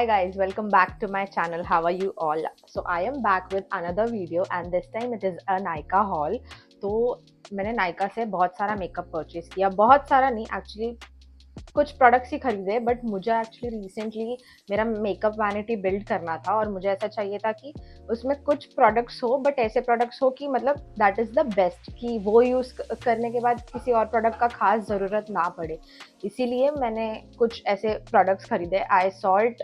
guys, welcome back to my channel. How are you all? So I am back with another video and this time it is a Nykaa haul. तो मैंने Nykaa से बहुत सारा makeup purchase किया, बहुत सारा नहीं actually, कुछ प्रोडक्ट्स ही खरीदे, बट मुझे एक्चुअली रिसेंटली मेरा मेकअप वैनिटी बिल्ड करना था और मुझे ऐसा चाहिए था कि उसमें कुछ प्रोडक्ट्स हो, बट ऐसे प्रोडक्ट्स हो कि मतलब दैट इज़ द बेस्ट, कि वो यूज़ करने के बाद किसी और प्रोडक्ट का खास ज़रूरत ना पड़े। इसीलिए मैंने कुछ ऐसे प्रोडक्ट्स खरीदे। आई सॉल्ट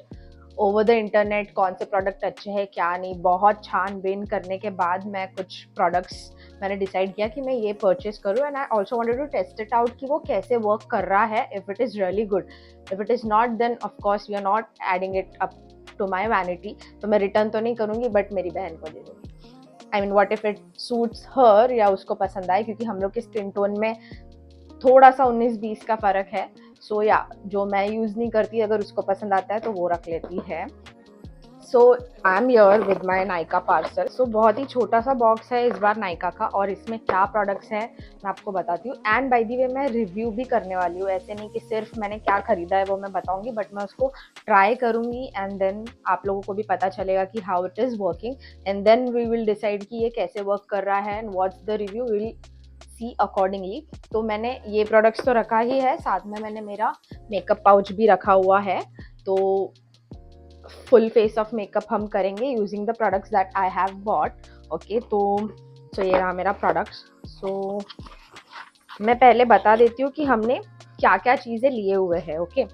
ओवर द इंटरनेट कौन से प्रोडक्ट अच्छे हैं क्या नहीं, बहुत छानबीन करने के बाद मैं कुछ प्रोडक्ट्स मैंने डिसाइड किया कि मैं ये परचेज करूँ। And I also wanted to test it out कि वो कैसे वर्क कर रहा है। If it is really good, if it is not, then of course we are not adding it up to my vanity. तो मैं return तो नहीं करूँगी, बट मेरी बहन को दे दूँगी। I mean what if it suits her, या उसको पसंद आए, क्योंकि हम लोग के स्किन टोन में थोड़ा सा 19-20 का फ़र्क है। सो या जो मैं यूज़ नहीं करती, अगर उसको पसंद आता है तो वो रख लेती है। So I am here with my Nykaa parcel. So बहुत ही छोटा सा बॉक्स है इस बार नायका का, और इसमें क्या प्रोडक्ट्स हैं मैं आपको बताती हूँ। एंड बाय द वे मैं रिव्यू भी करने वाली हूँ, ऐसे नहीं कि सिर्फ मैंने क्या खरीदा है वो मैं बताऊँगी, बट मैं उसको ट्राई करूँगी एंड देन आप लोगों को भी पता चलेगा कि how it is working, and then we will decide कि ये कैसे वर्क कर रहा है and what's the review, will see accordingly. तो मैंने ये प्रोडक्ट्स तो रखा ही है, साथ में मैंने मेरा मेकअप पाउच भी रखा हुआ है। तो फुल फेस ऑफ मेकअप हम करेंगे using the products that I have bought. Okay, तो ये रहा मेरा प्रोडक्ट्स। सो मैं पहले बता देती हूँ कि हमने क्या क्या चीज़ें लिए हुए हैं। Okay,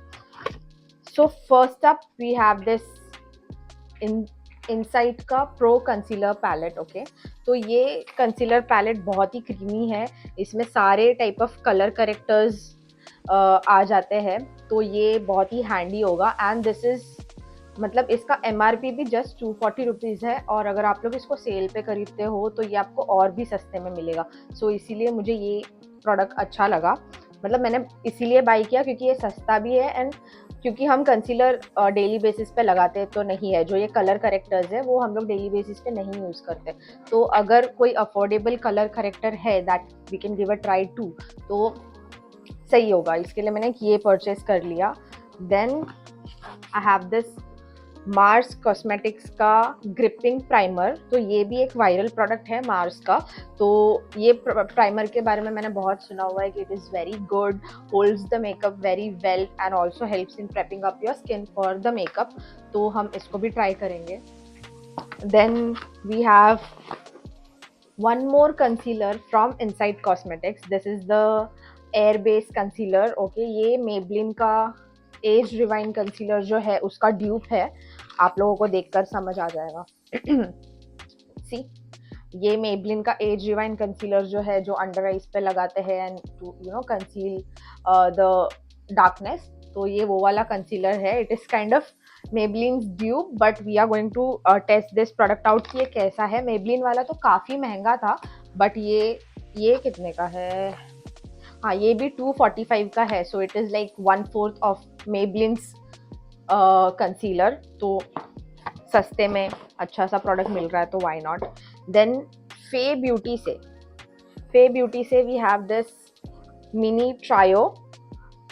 so first up we have this Insight का प्रो कंसीलर पैलेट। ओके, तो ये कंसीलर पैलेट बहुत ही क्रीमी है, इसमें सारे टाइप ऑफ कलर करेक्टर्स आ जाते हैं, तो ये बहुत ही हैंडी होगा। एंड दिस इज़ मतलब इसका MRP भी जस्ट 240 रुपीज़ है, और अगर आप लोग इसको सेल पे खरीदते हो तो ये आपको और भी सस्ते में मिलेगा। सो इसीलिए मुझे ये प्रोडक्ट अच्छा लगा, मतलब मैंने इसीलिए बाई किया क्योंकि ये सस्ता भी है, एंड क्योंकि हम कंसीलर डेली बेसिस पे लगाते तो नहीं है, जो ये कलर करेक्टर्स है वो हम लोग डेली बेसिस पे नहीं यूज़ करते। तो अगर कोई अफोर्डेबल कलर करेक्टर है that we can give a try to, तो सही होगा, इसके लिए मैंने ये परचेज कर लिया। Then I have this Mars cosmetics का ग्रिपिंग प्राइमर। तो ये भी एक वायरल प्रोडक्ट है मार्स का। तो ये प्राइमर के बारे में मैंने बहुत सुना हुआ है कि it is very good, holds the makeup very well and also helps in prepping up your skin for the makeup. तो हम इसको भी ट्राई करेंगे। Then we have one more concealer from Insight cosmetics. This is the air based concealer. Okay, ये Maybelline का age rewind concealer जो है उसका ड्यूप है, आप लोगों को देखकर समझ आ जाएगा। सी, ये मेबलिन का एज रिवाइन कंसीलर जो है, जो अंडर आइज पे लगाते हैं and to you know conceal the darkness, तो ये वो वाला कंसीलर है। It is kind of Maybelline dupe, but we are going to test this product out कि ये कैसा है। मेबलिन वाला तो काफ़ी महंगा था, बट ये कितने का है? हाँ, ये भी 245 का है। So it is like 1/4 of Maybelline's concealer. तो सस्ते में अच्छा सा प्रोडक्ट मिल रहा है तो why not. Then Fae beauty से we have this mini trio.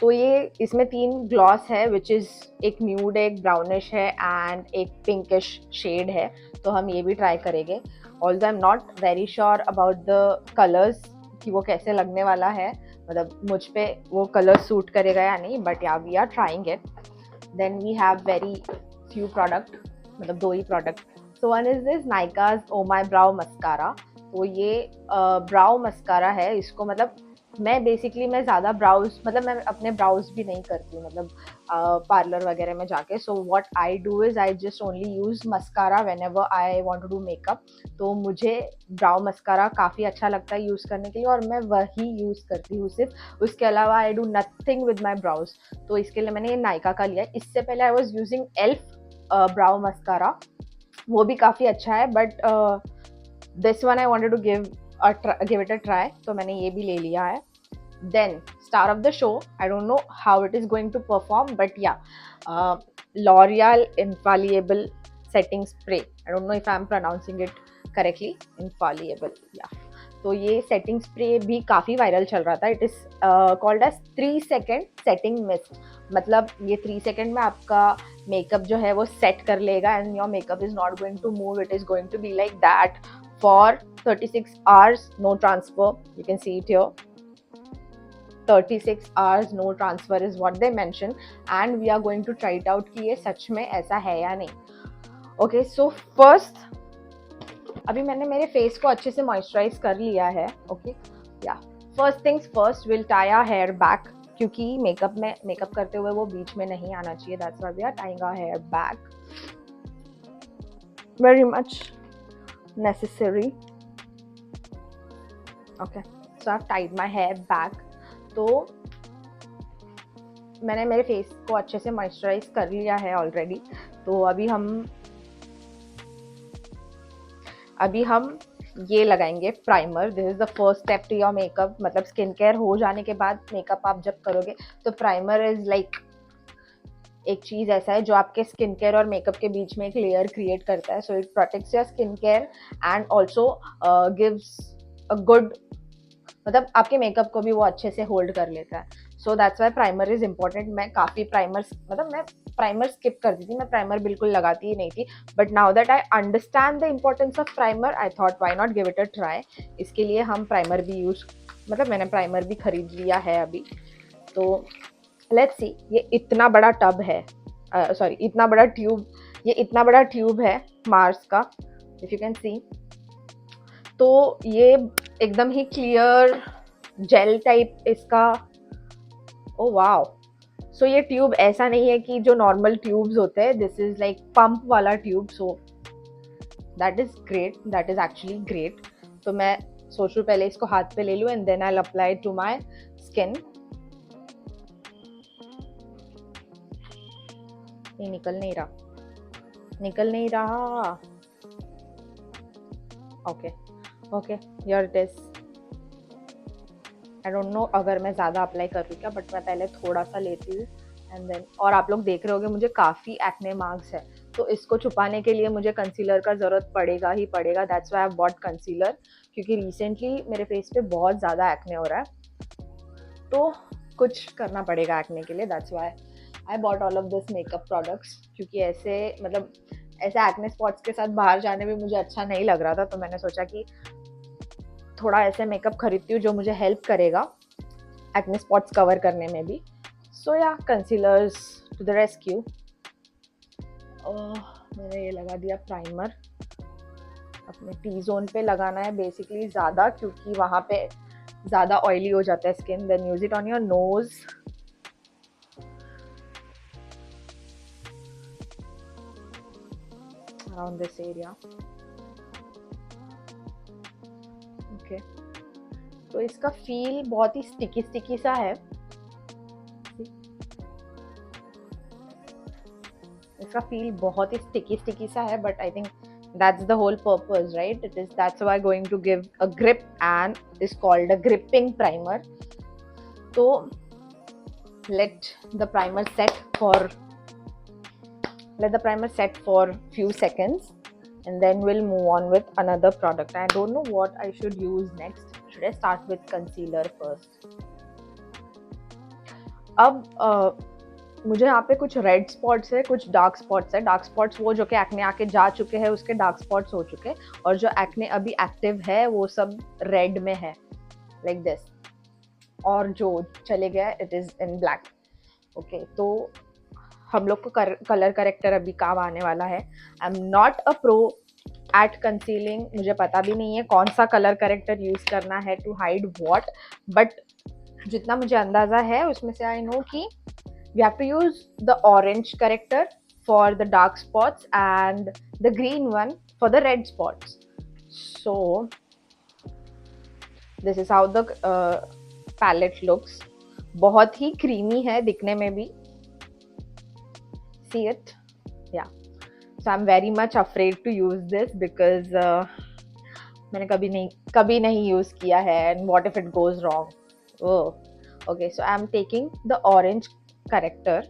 तो ये इसमें 3 ग्लॉस है, विच इज़ एक न्यूड है, एक ब्राउनिश है एंड एक पिंकिश शेड है। तो हम ये भी ट्राई करेंगे। Although I am not very sure about the colours कि वो कैसे लगने वाला है, मतलब मुझ पे वो कलर सूट करेगा या नहीं, but yeah we are trying it. Then we have very few product, मतलब 2 ही product. So one is this Nykaa's oh my brow mascara. तो ये ब्राउ मस्कारा है, इसको मतलब मैं ज़्यादा ब्राउज, मतलब मैं अपने ब्राउज भी नहीं करती हूँ, मतलब पार्लर वगैरह में जाके। So what I do is I just only use mascara whenever I want to do makeup. तो मुझे ब्राउ मस्कारा काफ़ी अच्छा लगता है यूज़ करने के लिए, और मैं वही यूज़ करती हूँ सिर्फ। उसके अलावा I do nothing with my browse. तो इसके लिए मैंने ये नायका का लिया है। इससे पहले I was using elf brow mascara, वो भी काफ़ी अच्छा है, but this one I wanted to give it a try, तो मैंने ये भी ले लिया है। Then star of the show, I don't know how it is going to perform, but yeah L'Oreal infallible setting spray. I don't know if I am pronouncing it correctly, infallible, yeah. तो ये setting spray भी काफ़ी viral चल रहा था. It is called as 3 second setting mist. मतलब ये 3 second में आपका मेकअप जो है वो सेट कर लेगा and your makeup is not going to move. It is going to be like that for 36 hours, no transfer. You can see it here. 36 hours no transfer is what they mention, and we are going to try it out कि ये सच में ऐसा है या नहीं. Okay, so first अभी मैंने मेरे फेस को अच्छे से मॉइस्चराइज कर लिया है. ओके या first things first, will tie our hair back, क्योंकि मेकअप करते हुए वो बीच में नहीं आना चाहिए. That's why we are tying our hair back. Very much necessary. Okay, so I have tied my hair back. तो मैंने मेरे फेस को अच्छे से मॉइस्चराइज कर लिया है ऑलरेडी. तो अभी हम ये लगाएंगे primer. This is the first step to your makeup. मतलब स्किन केयर हो जाने के बाद मेकअप आप जब करोगे तो प्राइमर इज लाइक एक चीज़ ऐसा है जो आपके स्किन केयर और मेकअप के बीच में एक लेयर क्रिएट करता है. So it protects your skin care and also gives a good, मतलब आपके मेकअप को भी वो अच्छे से होल्ड कर लेता है. सो that's Y primer is important. मैं काफ़ी मैं प्राइमर स्किप करती थी. मैं प्राइमर बिल्कुल लगाती ही नहीं थी. But now that I understand the importance of primer, I thought why not give it a try. इसके लिए हम प्राइमर भी मैंने प्राइमर भी खरीद लिया है अभी. तो लेट्स सी. ये इतना बड़ा टब है, इतना बड़ा ट्यूब. ये इतना बड़ा ट्यूब है मार्स का, इफ यू कैन सी. तो ये एकदम ही क्लियर जेल टाइप इसका. Oh wow. सो ये ट्यूब ऐसा नहीं है कि जो नॉर्मल ट्यूब्स होते हैं. दिस इज लाइक पंप वाला tube. So that is great, that is actually great. तो मैं सोच रही हूँ पहले इसको हाथ पे ले लूँ and then I will apply to my skin. ये निकल नहीं रहा. Okay, here it is. I don't know अगर मैं ज़्यादा अप्लाई कर रही क्या, बट मैं पहले थोड़ा सा लेती हूँ एंड देन. और आप लोग देख रहे होगे मुझे काफ़ी एक्ने मार्क्स है. तो इसको छुपाने के लिए मुझे कंसीलर का ज़रूरत पड़ेगा ही पड़ेगा. That's why I have bought concealer, क्योंकि रिसेंटली मेरे फेस पे बहुत ज़्यादा एक्ने हो रहा है. तो कुछ करना पड़ेगा एक्ने के लिए. That's why I bought all of this makeup products, क्योंकि ऐसे एक्ने स्पॉट्स के साथ बाहर जाने में मुझे अच्छा नहीं लग रहा था. तो मैंने सोचा कि थोड़ा ऐसे मेकअप खरीदती हूँ जो मुझे हेल्प करेगा एक्ने स्पॉट्स कवर करने में भी. सो या, कंसीलर्स टू द रेस्क्यू. मैंने ये लगा दिया प्राइमर. अपने टी जोन पे लगाना है बेसिकली ज़्यादा, क्योंकि वहाँ पे ज़्यादा ऑयली हो जाता है skin. Then use it on your nose. Around this area. Okay, तो इसका फील बहुत ही स्टिकी सा है. इसका फील बहुत ही स्टिकी सा है, but I think that's the whole purpose, right? That's why going to give a grip and is called a gripping primer. So let the primer set for few seconds and then we'll move on with another product. I don't know what I should use next. Should I start with concealer first? अब मुझे यहाँ पे कुछ red spots है, कुछ dark spots है. Dark spots वो जो कि एक्ने आके जा चुके हैं, उसके डार्क स्पॉट्स हो चुके हैं. और जो एक्ने अभी एक्टिव है वो सब रेड में है, लाइक दिस. और जो चले गया it is in black. Okay, तो हम लोग को कलर करेक्टर अभी काम आने वाला है. I am not a pro at concealing. मुझे पता भी नहीं है कौन सा कलर करेक्टर यूज़ करना है टू हाइड वॉट. बट जितना मुझे अंदाज़ा है उसमें से आई नो कि we have to use the orange corrector for the dark spots and the green one for the red spots. So this is how the palette looks. बहुत ही creamy है दिखने में भी. See it? Yeah. So I'm very much afraid to use this because मैंने कभी नहीं use किया है. And what if it goes wrong? Oh, okay. So I'm taking the orange corrector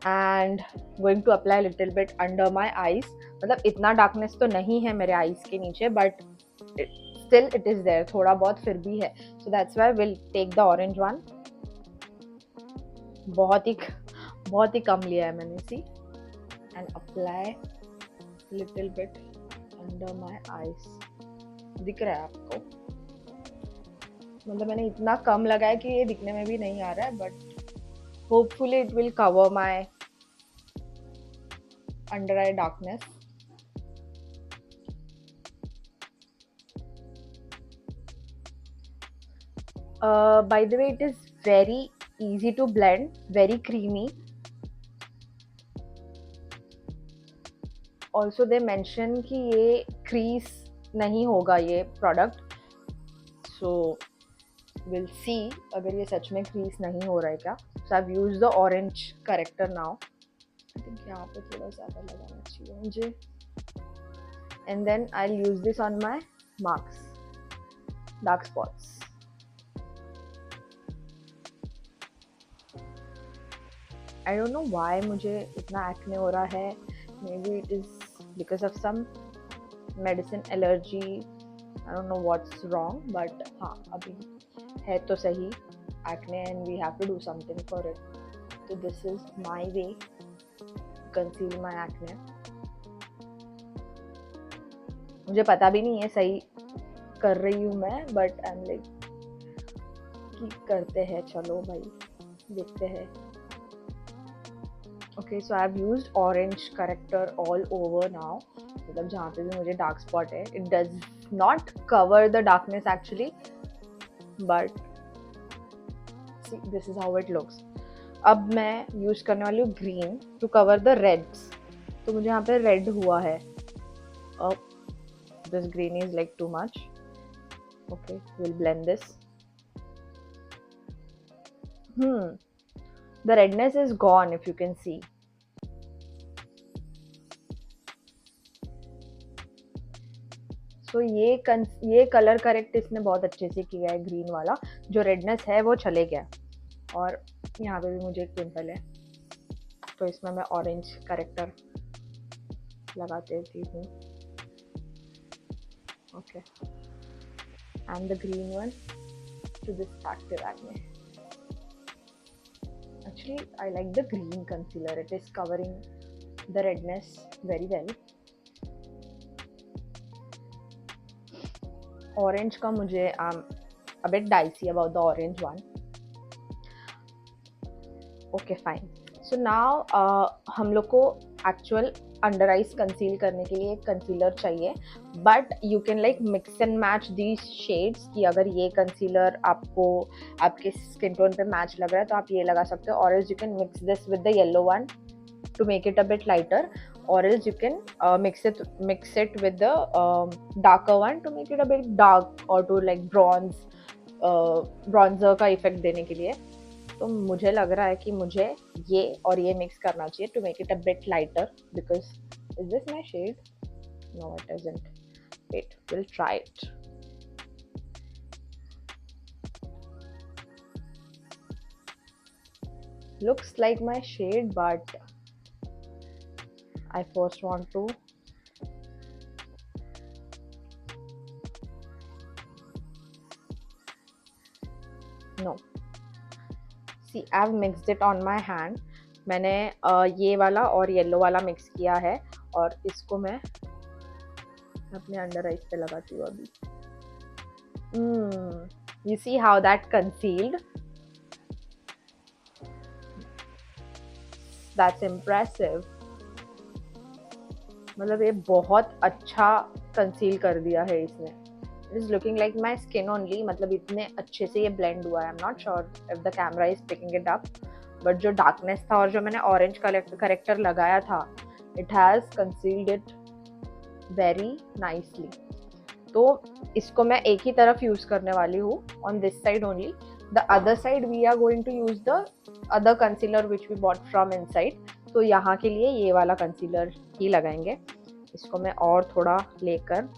and going to apply a little bit under my eyes. मतलब इतना darkness तो नहीं है मेरे आईज के नीचे, but still it is there, थोड़ा बहुत फिर भी है. So that's why we'll take the orange one. बहुत ही कम लिया है मैंने, see, and apply little bit under my eyes. दिख रहा है आपको? मतलब मैंने इतना कम लगाया कि ये दिखने में भी नहीं आ रहा है, but hopefully it will cover my under eye darkness. By the way, it is very easy to blend, very creamy. Also they mention कि ये crease नहीं होगा ये product, so we'll see अगर ये सच में crease नहीं हो रहा है क्या. So I've used the orange corrector now. I think यहाँ पे थोड़ा ज़्यादा लगाना चाहिए मुझे. And then I'll use this on my marks, dark spots. I don't know why मुझे इतना acne हो रहा है. Maybe it is because of some medicine allergy. I don't know what's wrong, but हाँ अभी है तो सही acne and we have to do something for it. So this is my way to conceal my acne. मुझे पता भी नहीं है सही कर रही हूँ मैं, but I'm like कि करते हैं, चलो भाई देखते हैं. Okay, so I've used orange corrector all over now. मतलब जहाँ पे भी मुझे dark spot है, it does not cover the darkness actually, but see, this is how it looks. अब मैं use करने वाली हूँ green to cover the reds. तो मुझे यहाँ पे red हुआ है. This green is like too much. Okay, we'll blend this. The redness is gone if you can see. So ये कलर करेक्ट इसने बहुत अच्छे से किया है. ग्रीन वाला जो रेडनेस है वो चले गया. और यहाँ पे भी मुझे एक पिंपल है, तो इसमें मैं ऑरेंज करेक्टर लगा देती हूँ. Okay, and the green one to this active acne. Actually, I like the green concealer. It is covering the redness very well. Orange का मुझे a bit dicey about the orange one. Okay, fine. So now हम लोग को actual under eyes conceal करने के लिए एक concealer चाहिए, but you can like mix and match these shades कि अगर ये कंसीलर आपको आपके स्किन टोन पे मैच लग रहा है तो आप ये लगा सकते हो, और else you can mix this with the yellow one to make it a bit lighter, और else you can mix it with the darker one to make it a bit dark, और टू लाइक ब्रॉन्जर का effect देने के लिए. तो मुझे लग रहा है कि मुझे ये और ये मिक्स करना चाहिए to make it a bit lighter, because is this my shade? No it isn't. Wait, will try it. Looks like my shade, but I first want to know. See, I've mixed it on my hand. मैंने ये वाला और yellow वाला mix किया है, और इसको मैं अपने अंडर आइज पे लगाती हूँ अभी. You see how that concealed? That's impressive. मतलब ये बहुत अच्छा कंसील कर दिया है इसने. It is looking like my skin only. मतलब इतने अच्छे से ये blend हुआ है. I'm not sure if the camera is picking it up, but जो darkness था और जो मैंने orange corrector लगाया था, it has concealed it very nicely. तो इसको मैं एक ही तरफ यूज करने वाली हूँ, on this side only. The other side we are going to use the other concealer which we bought from inside. तो यहाँ के लिए ये वाला concealer ही लगाएंगे. इसको मैं और थोड़ा लेकर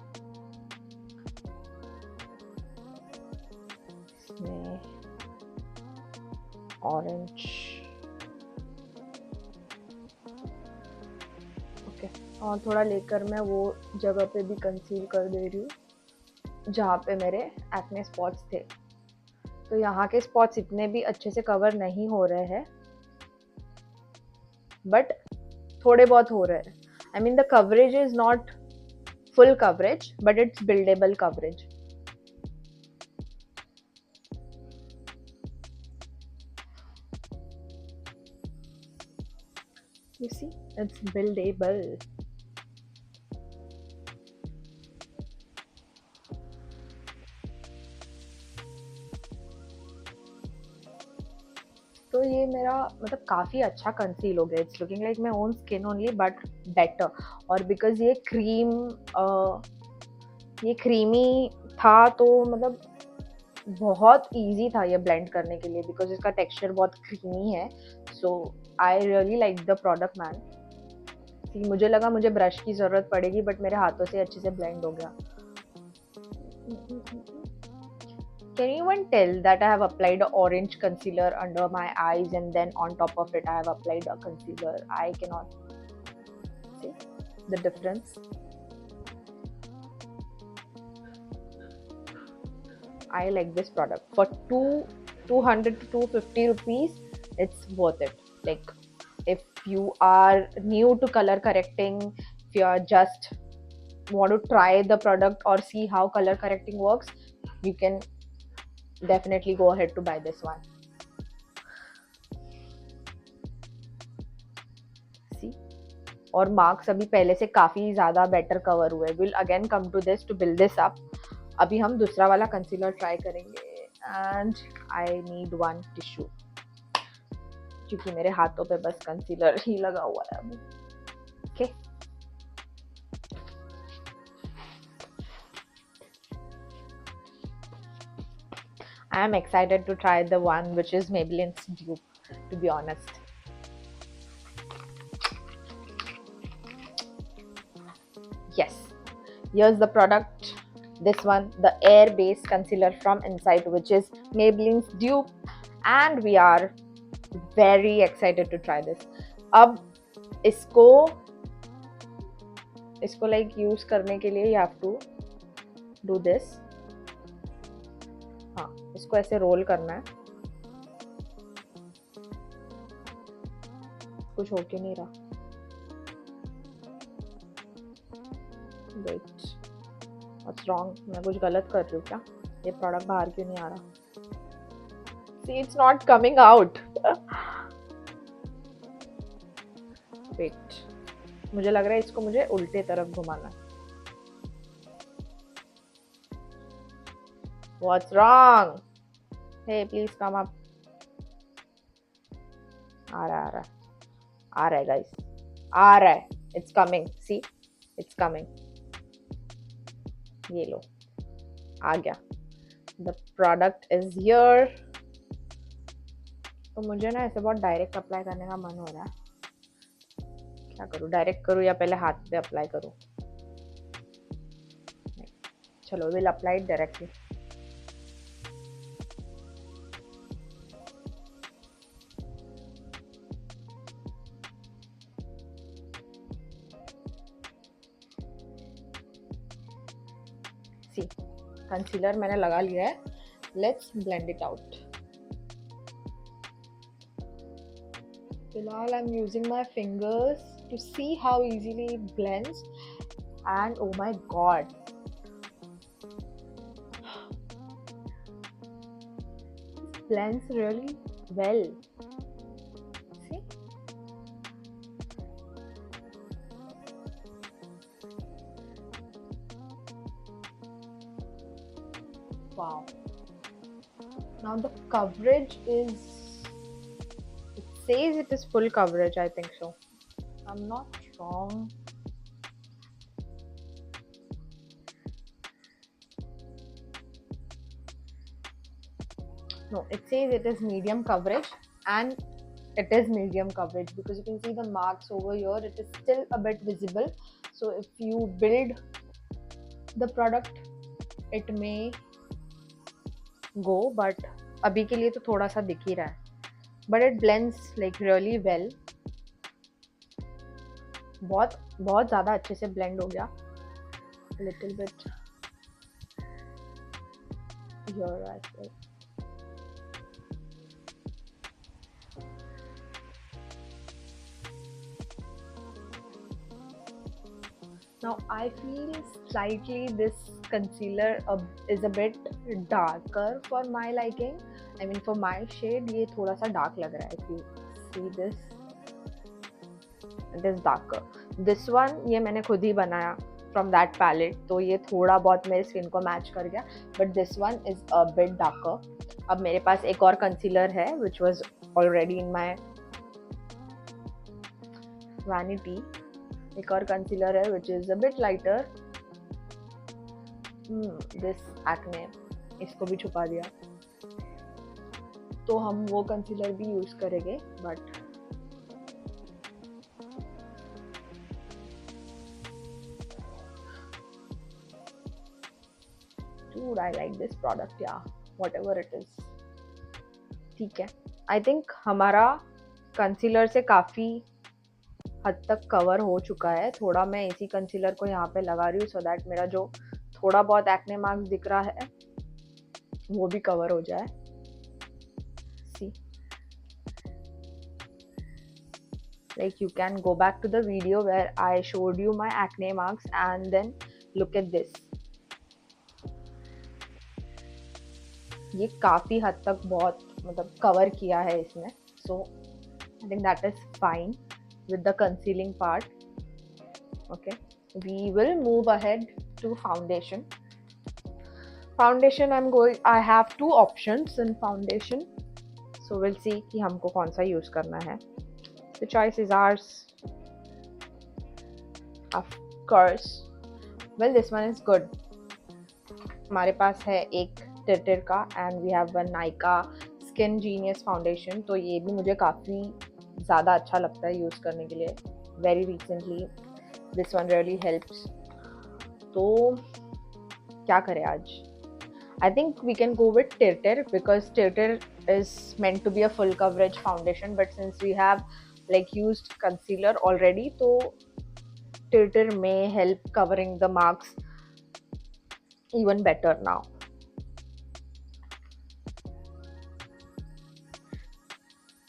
ऑरेंज, ओके, और थोड़ा लेकर मैं वो जगह पे भी कंसील कर दे रही हूँ. जहाँ पे मेरे एक्ने स्पॉट्स थे। तो यहाँ के स्पॉट्स इतने भी अच्छे से कवर नहीं हो रहे हैं, बट थोड़े बहुत हो रहे हैं। I mean the coverage is not full coverage, but it's buildable coverage. You see, it's buildable. तो ये मेरा मतलब काफ़ी अच्छा कंसील हो गया। It's looking like my own skin only but better. और बिकॉज ये क्रीमी था, तो मतलब बहुत इजी था ये ब्लेंड करने के लिए, बिकॉज इसका टेक्सचर बहुत क्रीमी है। So I really like the product man. मुझे लगा मुझे ब्रश की ज़रूरत पड़ेगी, बट मेरे हाथों से अच्छे से ब्लेंड हो गया। Can you even tell that I have applied an orange concealer under my eyes and then on top of it I have applied a concealer? I cannot see the difference. I like this product. For 200 to 250 rupees, it's worth it. Like, if you are new to color correcting, if you are just want to try the product or see how color correcting works, you can definitely go ahead to buy this one. See, और marks अभी पहले से काफ़ी ज़्यादा better cover हुए। Will again come to this to build this up. अभी हम दूसरा वाला कंसीलर ट्राई करेंगे and I need one tissue, क्योंकि मेरे हाथों पे बस कंसीलर ही लगा हुआ है अभी। Okay, I am excited to try the one which is Maybelline's dupe, to be honest. Yes, here's the product. This one, the air based concealer from Insight, which is Maybelline's dupe, and we are very excited to try this. अब इसको like use करने के लिए you have to do this. हाँ, इसको ऐसे role करना है। कुछ हो क्यों नहीं रहा? Wait, what's wrong? मैं कुछ गलत कर रही हूँ क्या? ये प्रोडक्ट बाहर क्यों नहीं आ रहा? See, it's not coming out. Wait, मुझे लग रहा है इसको मुझे उल्टे तरफ घुमाना है। What's wrong? Hey, please come up. आ रहा है guys. आ रहा है. It's coming. See? It's coming. ये लो, आ गया। The product is here. तो मुझे ना ऐसे बहुत डायरेक्ट अप्लाई करने का मन हो रहा है। क्या करूँ? डायरेक्ट करूँ या पहले हाथ पे अप्लाई करूँ? चलो, we'll apply it directly. Concealer मैंने लगा लिया है। Let's blend it out. फिलहाल I am using my fingers to see how easily it blends and oh my god, blends really well. See? Wow. Now the coverage is, it says it is full coverage, I think so. I'm not wrong. No, it says it is medium coverage, and it is medium coverage because you can see the marks over here. It is still a bit visible. So if you build the product, it may go, but अभी के लिए तो थोड़ा सा दिख ही रहा है, but it blends like really well. बहुत ज़्यादा अच्छे से blend हो गया. Little bit here as well. Now I feel slightly this concealer is a bit darker for my liking. I mean for my shade ये थोड़ा सा dark लग रहा है. If you see this, it is darker. This one ये मैंने खुद ही बनाया from that palette, तो ये थोड़ा बहुत मेरे स्किन को मैच कर गया. But this one is a bit darker. अब मेरे पास एक और concealer है which was already in my vanity. एक और कंसीलर है which is a bit lighter. This acne, इसको भी छुपा दिया. तो हम वो कंसीलर भी यूज करेंगे. But dude, I like this product, yeah, whatever it is. ठीक है. I think हमारा कंसीलर से काफ़ी हद तक कवर हो चुका है. थोड़ा मैं इसी कंसीलर को यहाँ पे लगा रही हूँ सो दैट मेरा जो थोड़ा बहुत एक्ने मार्क्स दिख रहा है वो भी कवर हो जाए. सी, like you can go back to the video where I showed you my acne marks and then look at this. ये काफ़ी हद तक बहुत मतलब कवर किया है इसने. So I think that is fine with the concealing part. Okay, we will move ahead to foundation. Foundation I have two options in foundation, so we'll see कि हमको कौन सा use करना है. The choice is ours, of course. Well, this one is good. हमारे पास है एक टिर्टिर का and we have one Nykaa Skin Genius foundation. तो ये भी मुझे काफ़ी ज़्यादा अच्छा लगता है यूज़ करने के लिए. Very recently this one really helps. तो क्या करें आज? I think we can go with टिर्टिर because टिर्टिर is meant to be a full coverage foundation, but since we have like used concealer already, तो टिर्टिर may help covering the marks even better now.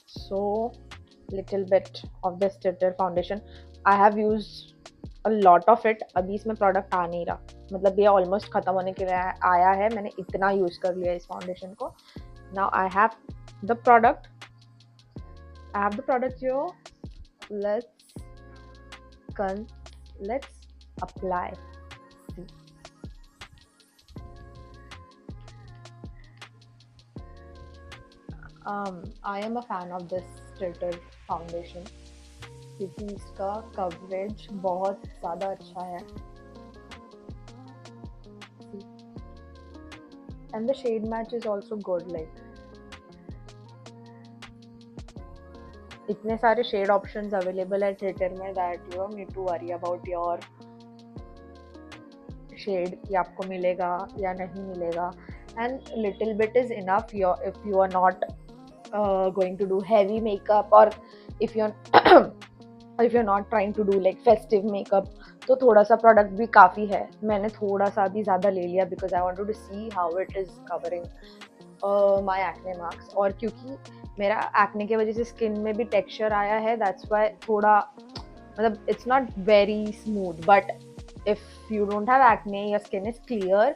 So little bit of this टिर्टिर foundation. I have used a lot of it. अभी इसमें product आ नहीं रहा, मतलब ये almost ख़त्म होने के लिए आया है. मैंने इतना यूज़ कर लिया इस फाउंडेशन को. Now I have the product. Here. Let's apply. See. I am a fan of this TirTir foundation क्योंकि इसका कवरेज बहुत ज़्यादा अच्छा है. And the shade match is also good. Like इतने सारे शेड ऑप्शंस अवेलेबल है टिर्टिर में that you don't need to worry about your shade कि आपको मिलेगा या नहीं मिलेगा. And little bit is enough if you are not going to do heavy makeup or if you're not trying to do like festive makeup, तो थोड़ा सा product भी काफ़ी है. मैंने थोड़ा सा भी ज़्यादा ले लिया because I wanted to see how it is covering my acne marks. और क्योंकि मेरा acne के वजह से स्किन में भी texture आया है, that's why थोड़ा मतलब it's not very smooth, but if you don't have acne, your skin is clear,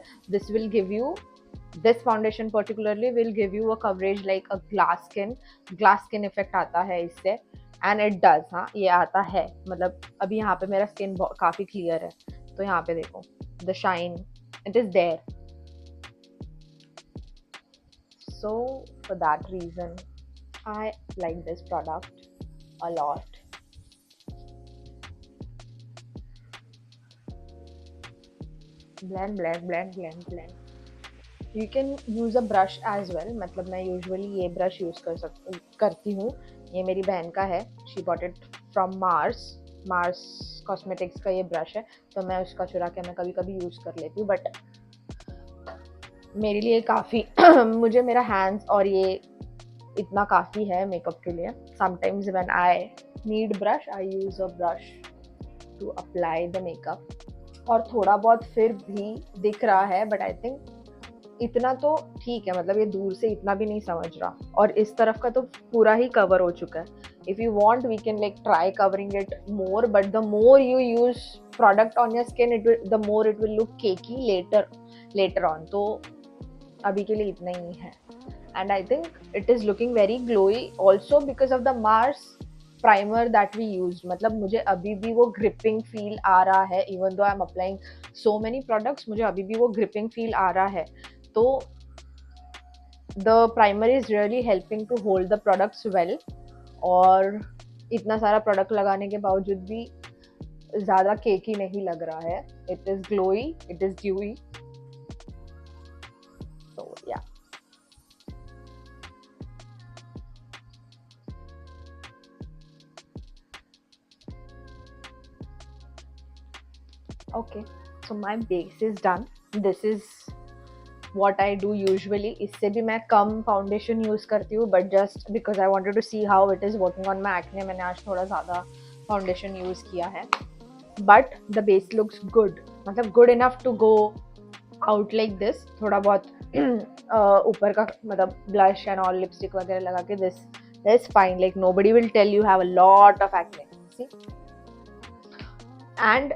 this foundation particularly will give you a coverage like a glass skin effect आता है इससे. And it does, हाँ ये आता है. मतलब अभी यहाँ पे मेरा स्किन काफ़ी क्लियर है, तो यहाँ पे देखो the shine, it is there. So for that reason I like this product a lot. Blend. You can use a brush as well. मतलब मैं usually ये brush use करती हूँ. ये मेरी बहन का है. She bought it from Mars Cosmetics का ये brush है, तो मैं उसका चुरा के मैं कभी कभी यूज़ कर लेती हूँ. बट मेरे लिए काफ़ी मुझे मेरा हैंड्स और ये इतना काफ़ी है मेकअप के लिए. Sometimes when I need brush, I use a brush to apply the makeup. और थोड़ा बहुत फिर भी दिख रहा है, but I think इतना तो ठीक है, मतलब ये दूर से इतना भी नहीं समझ रहा, और इस तरफ का तो पूरा ही कवर हो चुका है. If you want we can like try covering it more, but the more you use product on your skin the more it will look cakey later on. तो अभी के लिए इतना ही है. And I think it is looking very glowy also because of the Mars primer that we use. मतलब मुझे अभी भी वो ग्रिपिंग फील आ रहा है, even though I am applying so many products, मुझे अभी भी वो ग्रिपिंग फील आ रहा है. तो the primer is really helping to hold the products well. और इतना सारा प्रोडक्ट लगाने के बावजूद भी ज़्यादा केकी नहीं लग रहा है. It is glowy, it is dewy. तो या okay, so my base is done. This is what I do usually. इससे भी मैं कम फाउंडेशन यूज़ करती हूँ, but just because I wanted to see how it is working on my acne, मैंने आज थोड़ा ज़्यादा फाउंडेशन यूज़ किया है. But the base looks good, मतलब good enough to go out like this. थोड़ा बहुत ऊपर का मतलब ब्लश एंड ऑल लिपस्टिक वगैरह लगा के this is fine. Like nobody will tell you have a lot of acne. See, and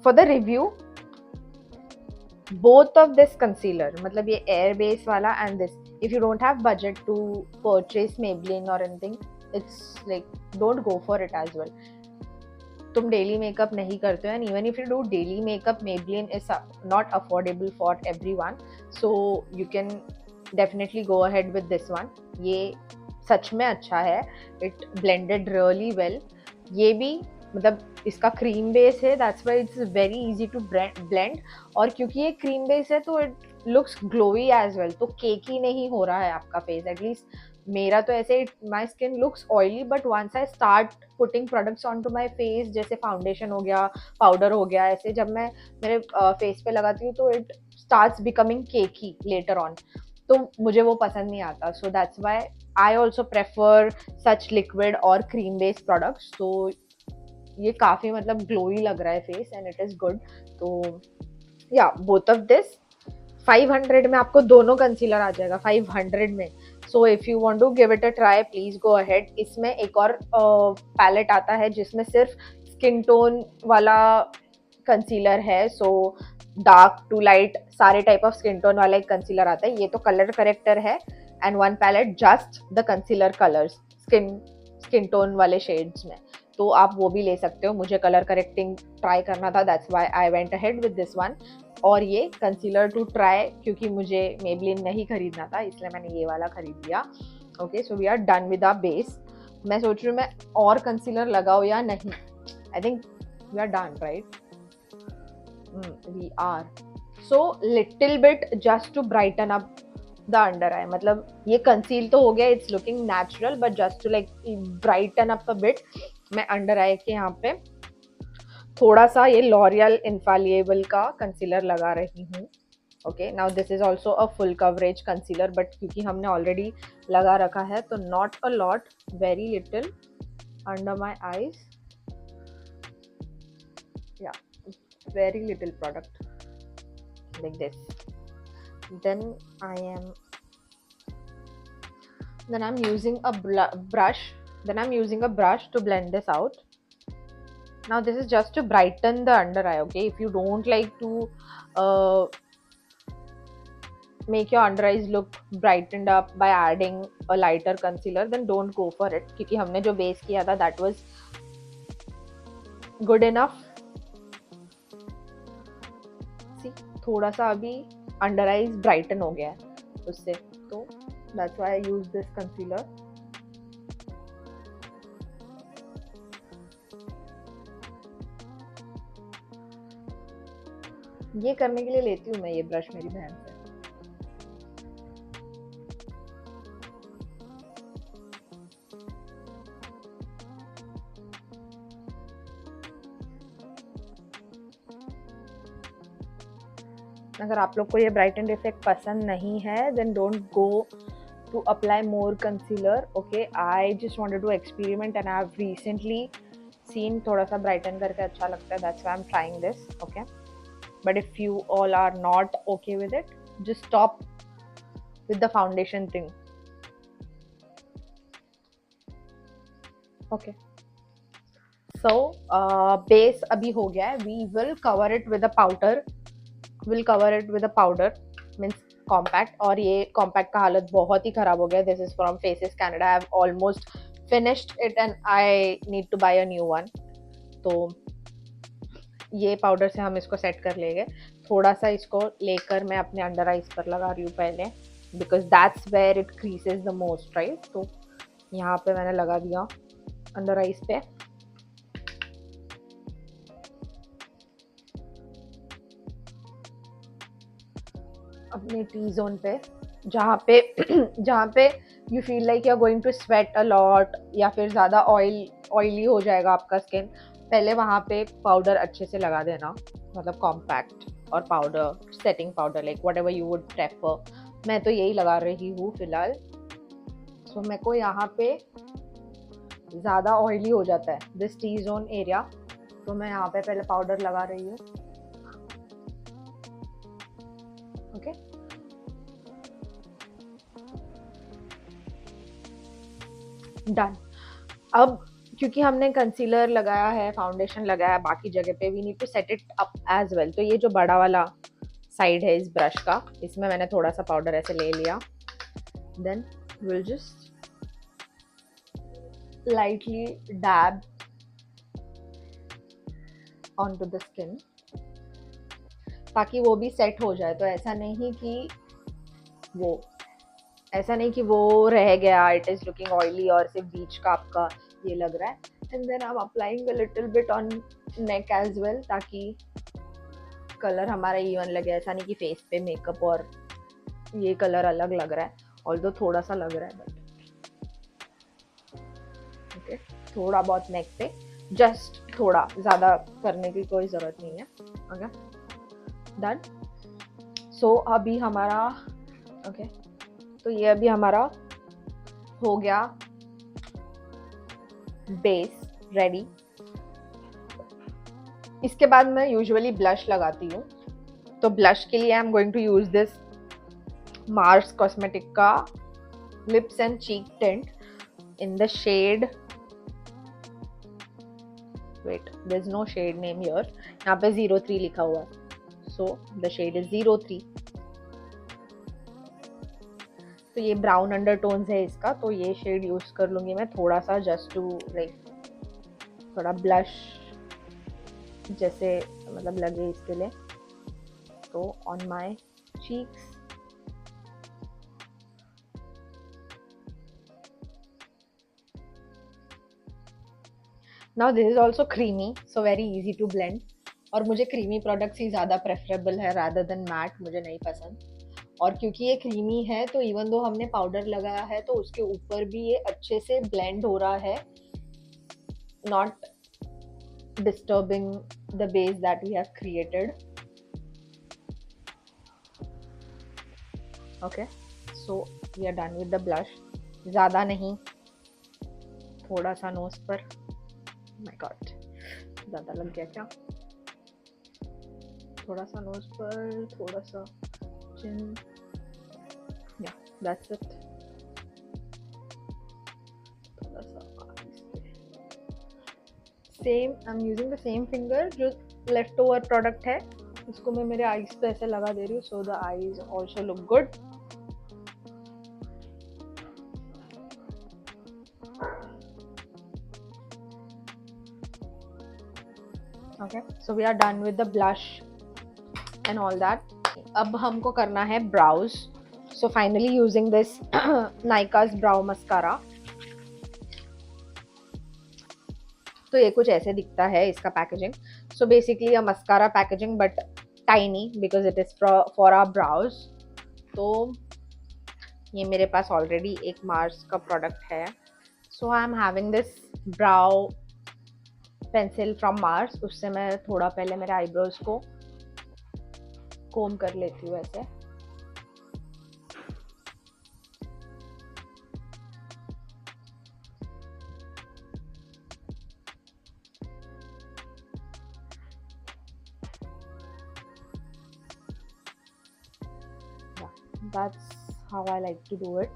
for the review both of this concealer, मतलब ये air base वाला and this, if you don't have budget to purchase Maybelline or anything, it's like don't go for it as well. तुम daily makeup नहीं करते हो, and even if you do daily makeup, Maybelline is not affordable for everyone, so you can definitely go ahead with this one. ये सच में अच्छा है, it blended really well. ये भी मतलब इसका क्रीम बेस है, that's why it's very easy to blend. और क्योंकि ये क्रीम बेस है तो it looks glowy as well. तो केकी नहीं हो रहा है आपका फेस. एटलीस्ट मेरा तो ऐसे my skin looks oily, but once I start putting products on to my face, जैसे फाउंडेशन हो गया, पाउडर हो गया, ऐसे जब मैं मेरे फेस पे लगाती हूँ तो it starts becoming cakey later on. तो मुझे वो पसंद नहीं आता. So that's why I also prefer such liquid और क्रीम बेस्ड प्रोडक्ट्स. तो ये काफ़ी मतलब ग्लोई लग रहा है face and it is good. तो या बोथ ऑफ दिस 500 में आपको दोनों कंसीलर आ जाएगा 500 में. So if you want to give it a try, please go ahead. इसमें एक और पैलेट आता है जिसमें सिर्फ स्किन टोन वाला कंसीलर है. सो डार्क टू लाइट सारे टाइप ऑफ स्किन टोन वाला एक कंसीलर आता है. ये तो कलर करेक्टर है, and one palette just the concealer colours skin tone वाले शेड्स में. तो आप वो भी ले सकते हो. मुझे कलर करेक्टिंग ट्राई करना था, that's why I went ahead with this one. और ये कंसीलर टू ट्राई, क्योंकि मुझे मेबलिन नहीं खरीदना था इसलिए मैंने ये वाला खरीद लिया. Okay, so we are done with our base. मैं सोच रही हूँ मैं और कंसीलर लगाऊँ या नहीं. I think we are done, right? We are. So little bit just to brighten up the under eye. मतलब ये कंसील तो हो गया, it's looking natural, but just to like brighten up a bit, मैं under eye के यहाँ पे थोड़ा सा ये लॉरियल इन्फालिएबल का कंसीलर लगा रही हूँ. Okay, now this is also a full coverage concealer, but क्योंकि हमने ऑलरेडी लगा रखा है तो not a lot, very little under my eyes. या very little product like this. Then I'm using a brush. Then I'm using a brush to blend this out. Now this is just to brighten the under eye. Okay, if you don't like to make your under eyes look brightened up by adding a lighter concealer, then don't go for it. क्योंकि हमने जो base किया था that was good enough. थोड़ा सा अभी under eyes Brighton हो गया है उससे, तो that's why I use this concealer. ये करने के लिए लेती हूँ मैं ये ब्रश मेरी बहन से. अगर आप लोग को ये ब्राइटन इफेक्ट पसंद नहीं है, then don't go to apply more concealer. Okay, I just wanted to experiment and I have recently seen थोड़ा सा ब्राइटन करके अच्छा लगता है, that's why I am trying this. Okay, but if you all are not okay with it, just stop with the foundation thing. Okay, so base अभी हो गया है. We will cover it with a powder. We'll cover it with a powder, means compact. और ये compact का हालत बहुत ही खराब हो गया. This is from Faces Canada. I have almost finished it and I need to buy a new one. तो ये पाउडर से हम इसको सेट कर लेंगे. थोड़ा सा इसको लेकर मैं अपने अंडर आइज पर लगा रही हूँ पहले, because that's where it creases the most, right. तो यहाँ पे मैंने लगा दिया अंडर आइज पे. अपने टी जोन पे, जहाँ पे you feel like you are going to sweat a lot, या फिर ज़्यादा ऑयली हो जाएगा आपका स्किन, पहले वहाँ पे पाउडर अच्छे से लगा देना. मतलब कॉम्पैक्ट और powder, setting powder, like what ever you would prefer. मैं तो यही लगा रही हूँ फिलहाल. सो मेरे को यहाँ पे ज़्यादा ऑयली हो जाता है दिस टी जोन एरिया, तो मैं यहाँ पे पहले पाउडर लगा रही हूँ. Okay, done. अब क्योंकि हमने कंसीलर लगाया है, फाउंडेशन लगाया है बाकी जगह पे, we need to set it up as well. तो ये जो बड़ा वाला साइड है इस ब्रश का, इसमें मैंने थोड़ा सा पाउडर ऐसे ले लिया. Then will just lightly dab onto the skin ताकि वो भी सेट हो जाए. तो ऐसा नहीं कि वो रह गया, इट इज लुकिंग ऑयली और सिर्फ बीच का आपका ये लग रहा है. And then I am applying a little bit on neck as well, ताकि कलर हमारा इवन लगे. ऐसा नहीं कि फेस पे मेकअप और ये कलर अलग लग रहा है, ऑल्दो थोड़ा सा लग रहा है, बट ओके, थोड़ा बहुत नेक पे, जस्ट थोड़ा, ज़्यादा करने की कोई ज़रूरत नहीं है. Okay, done. सो अभी हमारा ओके, तो ये अभी हमारा हो गया बेस रेडी. इसके बाद मैं यूजुअली ब्लश लगाती हूँ. तो ब्लश के लिए I am going to use this Mars cosmetic का lips and cheek tint in the shade, wait, there is no shade name here. यहाँ पे 03 लिखा हुआ है, सो द शेड इज 03. तो ये ब्राउन अंडरटोन्स है इसका, तो ये शेड यूज कर लूंगी मैं थोड़ा सा, जस्ट टू लाइक थोड़ा ब्लश जैसे मतलब लगे इसके लिए. तो on my cheeks, now this is also creamy, so very easy to blend. और मुझे क्रीमी प्रोडक्ट्स ही ज़्यादा प्रेफरेबल है रादर देन मैट, मुझे नहीं पसंद. और क्योंकि ये क्रीमी है, तो इवन दो हमने पाउडर लगाया है, तो उसके ऊपर भी ये अच्छे से ब्लेंड हो रहा है, not disturbing the base that we have created. Okay, so we are done with the blush. ज़्यादा नहीं, थोड़ा सा नोज पर. माय गॉड, ज़्यादा लग गया क्या? थोड़ा सा नोज पर, थोड़ा सा चिन. या दैट्स इट. थोड़ा सा same, I am using the same finger जो लेफ्ट ओवर प्रोडक्ट है, उसको मैं मेरे आईज पे ऐसे लगा दे रही हूँ, so the eyes also look good. Okay, so we are done with the blush and all that. अब हमको करना है brows. So finally using this Nykaa's brow mascara. तो ये कुछ ऐसे दिखता है इसका packaging. So basically a mascara packaging but tiny, because it is for our brows. तो ये मेरे पास ऑलरेडी एक मार्स का प्रोडक्ट है. So I am having this brow pencil from Mars. उससे मैं थोड़ा पहले मेरे आईब्रोज को कोम कर लेती हूँ ऐसे. That's how I like to do it.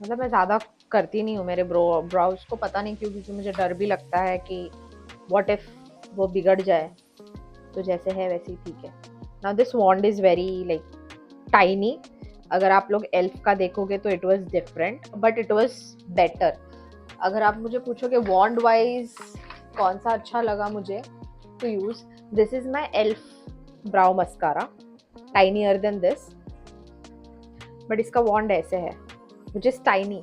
मतलब मैं ज़्यादा करती नहीं हूँ मेरे ब्राउज को, पता नहीं क्यों, क्योंकि मुझे डर भी लगता है कि व्हाट इफ वो बिगड़ जाए। तो जैसे है वैसे ही ठीक है। Now this wand is very like tiny. अगर आप लोग एल्फ का देखोगे तो it was different but it was better. अगर आप मुझे पूछोगे वॉन्ड वाइज कौन सा अच्छा लगा मुझे to use, this is my elf brow mascara, tinier than this, but इसका वॉन्ड ऐसे है which is tiny,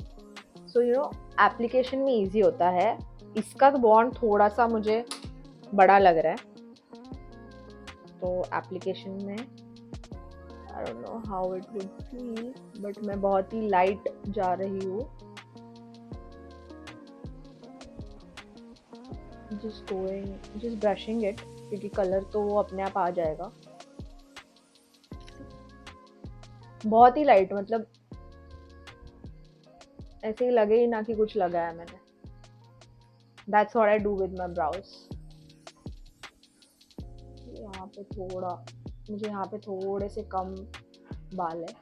so you know application में ईजी होता है। इसका वॉन्ड थोड़ा सा मुझे बड़ा लग रहा है, तो एप्लीकेशन में आई don't know how it would feel, but मैं बहुत ही लाइट जा रही हूँ। जस्ट ब्रशिंग इट, क्योंकि कलर तो वो अपने आप आ जाएगा। बहुत ही लाइट, मतलब ऐसे ही लगे ही ना कि कुछ लगाया मैंने। That's what I do with my browse. यहाँ पे थोड़ा, मुझे यहाँ पे थोड़े से कम बाल है,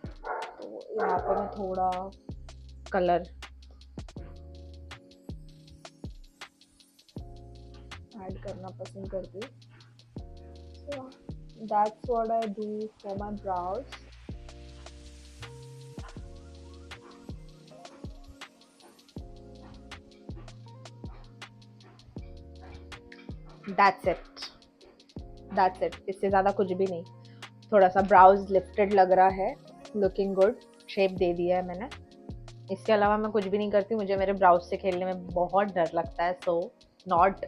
तो यहाँ पे मैं थोड़ा कलर ऐड करना पसंद करती हूँ। So that's what I do for my brows. That's it. That's it. इससे ज़्यादा कुछ भी नहीं। थोड़ा सा ब्राउज लिफ्टेड लग रहा है, लुकिंग गुड, शेप दे दिया है मैंने। इसके अलावा मैं कुछ भी नहीं करती, मुझे मेरे ब्राउज से खेलने में बहुत डर लगता है, so not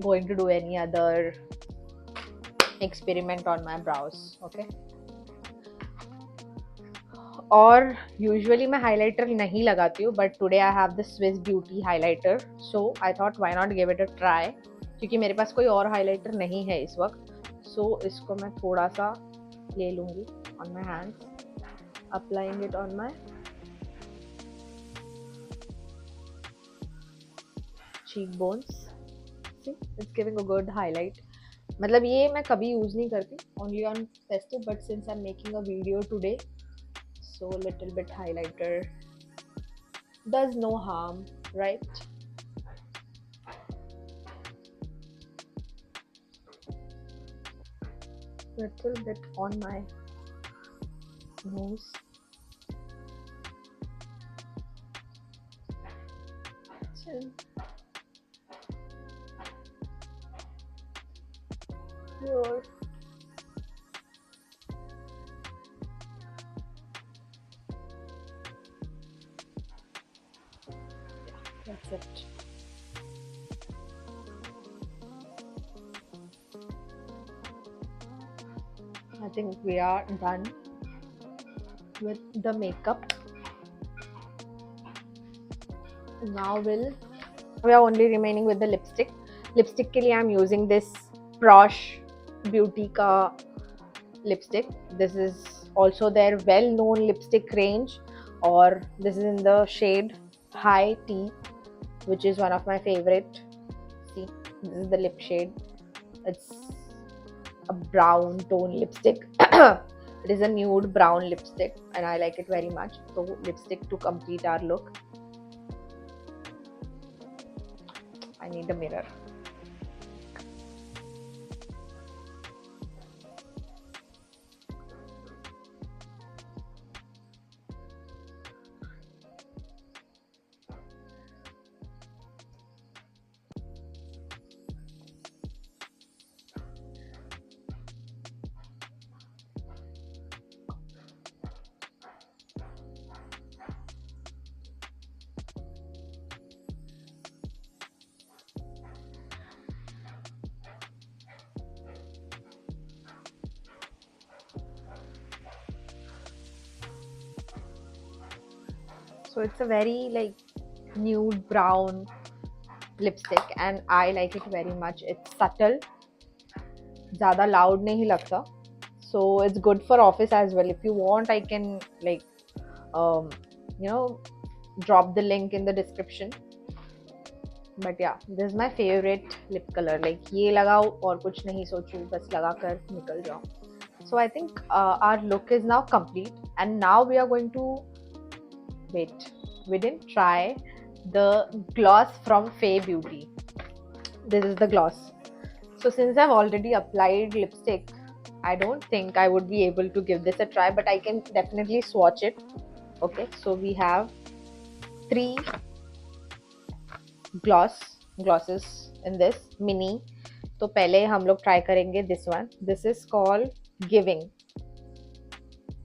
going to do any other experiment on my brows, okay. और यूजुअली मैं हाइलाइटर नहीं लगाती हूँ, but today I have the Swiss Beauty highlighter, so I thought why not give it a try, क्योंकि मेरे पास कोई और highlighter नहीं है इस वक्त। सो इसको मैं थोड़ा सा ले लूँगी on my hands, applying it on my cheek bones. See, it's giving a good highlight. मतलब ये मैं कभी यूज नहीं करती, only on festive, but since I'm making a video today, so little bit highlighter does no harm, right? Little bit on my nose. Chin. Here. That's it. I think we are done with the makeup. Now we are only remaining with the lipstick. Lipstick के लिए I'm using this Prosh Beauty का lipstick. This is also their well-known lipstick range, or this is in the shade High Tea, which is one of my favorite. See, this is the lip shade. It's a brown tone lipstick. It is a nude brown lipstick and I like it very much. So lipstick to complete our look. I need a mirror. So it's a very like nude brown lipstick and I like it very much. It's subtle, ज़्यादा loud नहीं लगता, so it's good for office as well. If you want, I can like you know drop the link in the description. But yeah, this is my favorite lip color. Like ये लगाओ और कुछ नहीं सोचूं, बस लगा कर निकल जाओ. So I think our look is now complete, and now we are going to wait. We didn't try the gloss from Fay Beauty. This is the gloss. So since I've already applied lipstick, I don't think I would be able to give this a try, but I can definitely swatch it. Okay, so we have 3 glosses in this mini. तो पहले हम लोग try करेंगे this one. This is called Giving.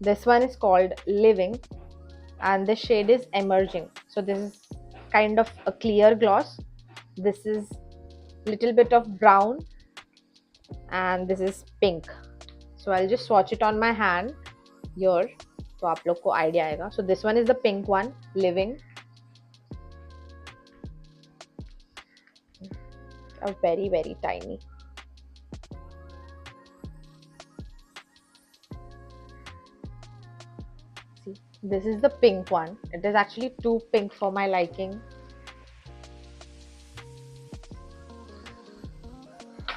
This one is called Living, and the shade is Emerging. So this is kind of a clear gloss. This is little bit of brown, and this is pink. So I'll just swatch it on my hand here, तो आप लोग को idea आएगा. So this one is the pink one, Living. A very very tiny. See, this is the pink one. It is actually too pink for my liking.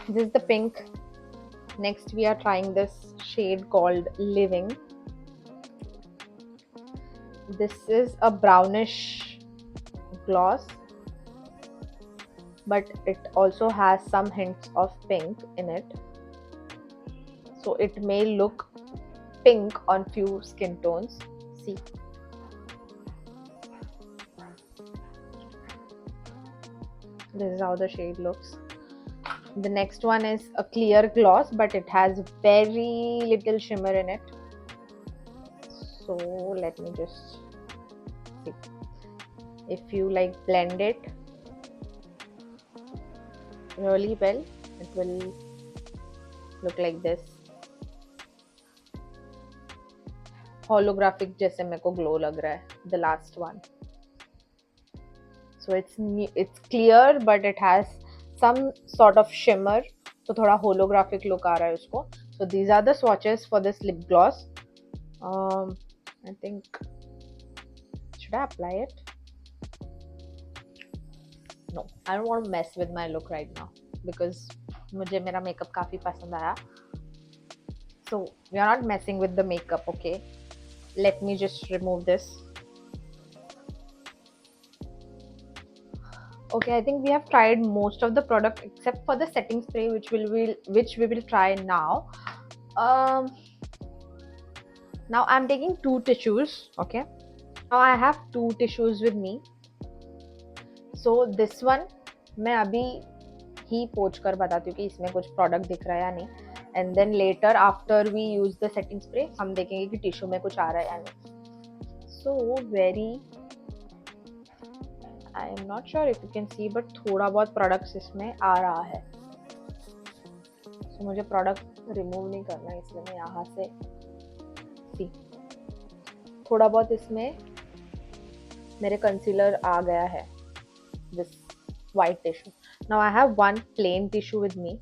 This is the pink. Next we are trying this shade called Living. This is a brownish gloss, but it also has some hints of pink in it, so it may look pink on few skin tones. See, this is how the shade looks. The next one is a clear gloss, but it has very little shimmer in it. So let me just see. If you like blend it really well, it will look like this. Holographic जैसे मेरे को glow लग रहा है. The last one. So it's clear, but it has some sort of shimmer. तो थोड़ा holographic look आ रहा है उसको. So these are the swatches for this lip gloss. I think, should I apply it? No, I don't want to mess with my look right now because मुझे मेरा makeup काफी पसंद आया. So we are not messing with the makeup, okay? Let me just remove this. Okay, I think we have tried most of the product except for the setting spray, which we will try now. Now I'm taking 2 tissues. Okay, now I have 2 tissues with me. So this one मैं अभी ही पोंछ कर बताती हूँ कि इसमें कुछ product दिख रहा है या नहीं, and then later after we use the setting spray हम देखेंगे कि टिश्यू में कुछ आ रहा है या नहीं. So very, I am not sure if you can see, but थोड़ा बहुत प्रोडक्ट्स इसमें आ रहा है. So मुझे प्रोडक्ट रिमूव नहीं करना है, इसलिए मैं यहाँ से सी थोड़ा बहुत इसमें मेरे कंसीलर आ गया है. This white tissue. Now I have one plain tissue with me.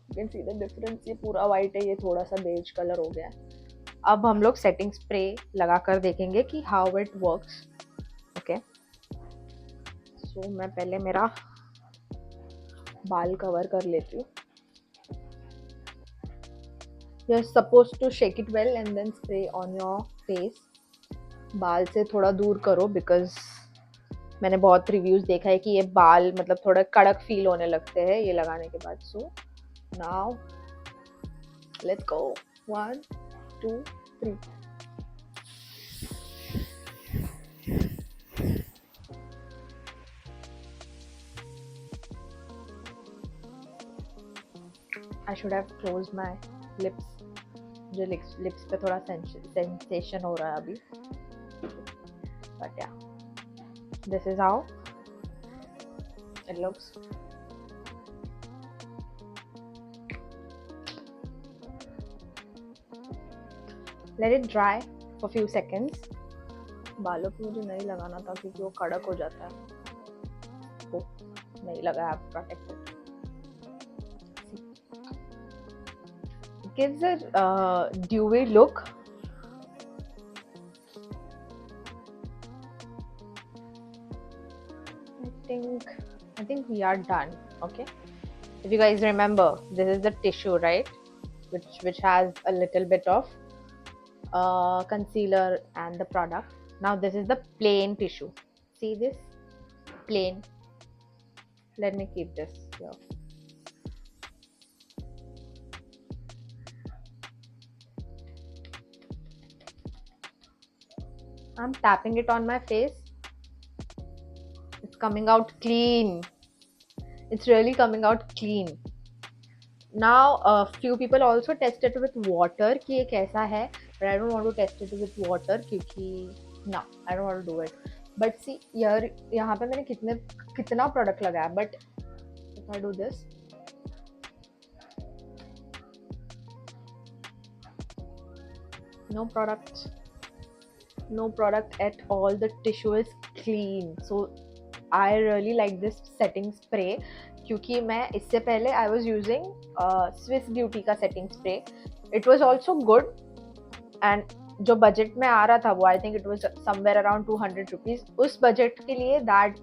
You can see the difference. ये पूरा white है, ये थोड़ा सा beige color हो गया है. अब हम लोग setting spray लगा कर देखेंगे कि how it works. Okay. So मैं पहले मेरा बाल कवर कर लेती हूँ. You're supposed to shake it well and then spray on your face. बाल से थोड़ा दूर करो because मैंने बहुत रिव्यूज देखा है कि ये बाल मतलब थोड़ा कड़क फील होने लगते हैं ये लगाने के बाद. So now let's go. 1 2 3. I should have closed my lips. जो लिप्स पे थोड़ा सेंसेशन हो रहा है अभी, but yeah, this is how it looks. Let it dry for few seconds. बालों पे मुझे नहीं लगाना था क्योंकि वो कड़क हो जाता है. वो नहीं लगाया, protected. Gives a dewy look. I think we are done. Okay, if you guys remember, this is the tissue, right? which has a little bit of concealer and the product. Now this is the plain tissue. See this? Plain. Let me keep this here. I'm tapping it on my face. It's coming out clean. It's really coming out clean. Now a few people also tested it with water कि ये कैसा है, but I don't want to test it with water क्योंकि no, I don't want to do it. But see यार, यहाँ पे मैंने कितना product लगाया, but if I do this, no product at all. The tissue is clean. So I really like this setting spray क्योंकि मैं इससे पहले I was using Swiss Beauty का setting spray. It was also good and जो budget में आ रहा था वो I think it was somewhere around 200 rupees. उस बजट के लिए that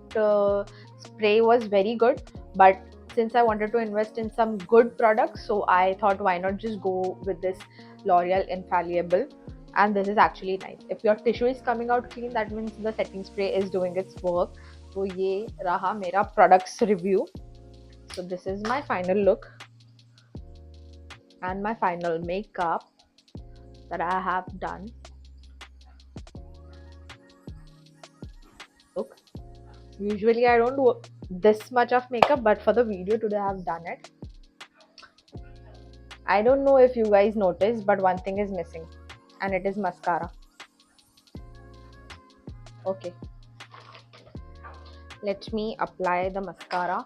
spray was very good, but since I wanted to invest in some good products, so I thought why not just go with this L'Oreal Infallible, and this is actually nice. If your tissue is coming out clean, that means the setting spray is doing its work. तो ये रहा मेरा products review. So this is my final look and my final makeup that I have done. Look, usually I don't do this much of makeup, but for the video today I have done it. I don't know if you guys noticed, but one thing is missing, and it is mascara. Okay, let me apply the mascara.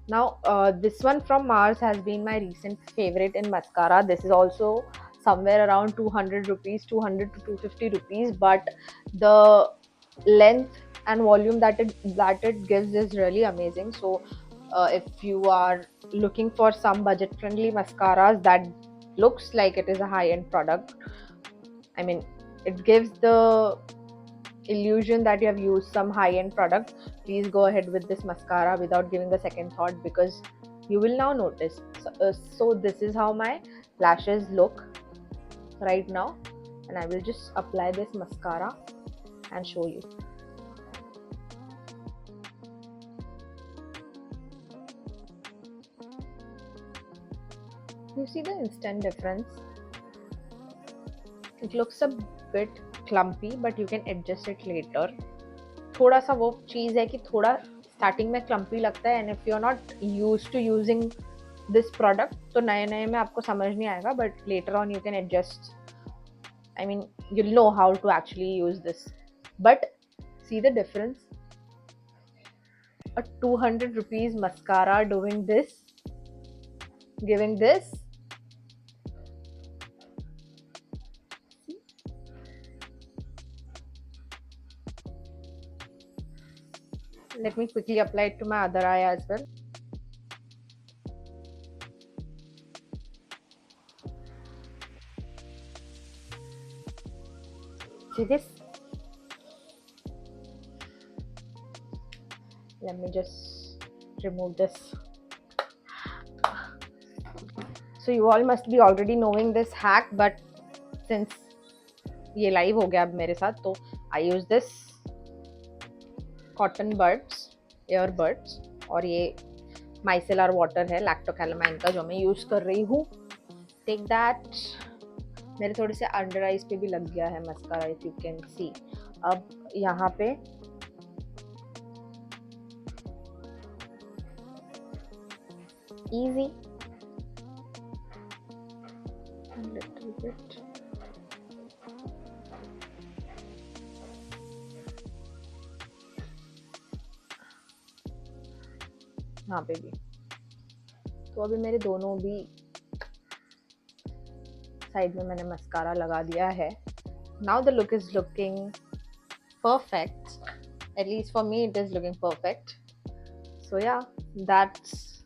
Now this one from Mars has been my recent favorite in mascara. This is also somewhere around 200 rupees, 200 to 250 rupees, but the length and volume that it gives is really amazing. So if you are looking for some budget friendly mascaras that looks like it is a high-end product, I mean, it gives the illusion that you have used some high-end product, please go ahead with this mascara without giving a second thought, because you will now notice. So this is how my lashes look right now, and I will just apply this mascara and show you. You see the instant difference? It looks a bit clumpy, but you can adjust it later. थोड़ा सा वो चीज़ है कि थोड़ा starting में clumpy लगता है, and if you're not used to using this product, तो नए में आपको समझ नहीं आएगा, but later on you can adjust. I mean, you'll know how to actually use this. But see the difference? A 200 rupees mascara doing this, giving this. Let me quickly apply it to my other eye as well. See this? Let me just remove this. So you all must be already knowing this hack, but since ये live हो गया अब मेरे साथ, तो I use this cotton buds, earbuds, और ये micellar water है lactocalamine का जो मैं यूज कर रही हूँ. Take that. मेरे थोड़े से अंडर आइज पे भी लग गया है mascara, if you can see. अब यहाँ पे easy, a little bit. यहाँ पे भी. तो अभी मेरे दोनों भी साइड में मैंने मस्कारा लगा दिया है. Now the look is looking perfect. At least for me, it is looking perfect. So yeah, that's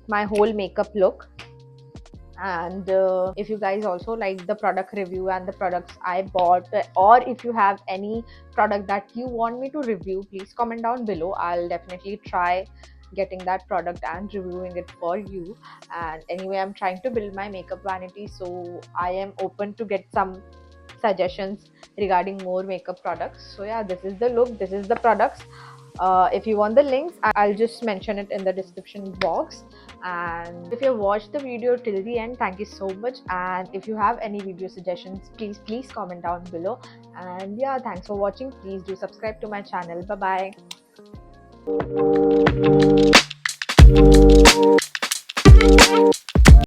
my whole makeup look. And if you guys also like the product review and the products I bought, or if you have any product that you want me to review, please comment down below. I'll definitely try getting that product and reviewing it for you. And anyway, I'm trying to build my makeup vanity, so I am open to get some suggestions regarding more makeup products. So yeah, this is the look, this is the products. If you want the links, I'll just mention it in the description box. And if you watched the video till the end, thank you so much. And if you have any video suggestions, please comment down below. And yeah, thanks for watching. Please do subscribe to my channel. Bye bye.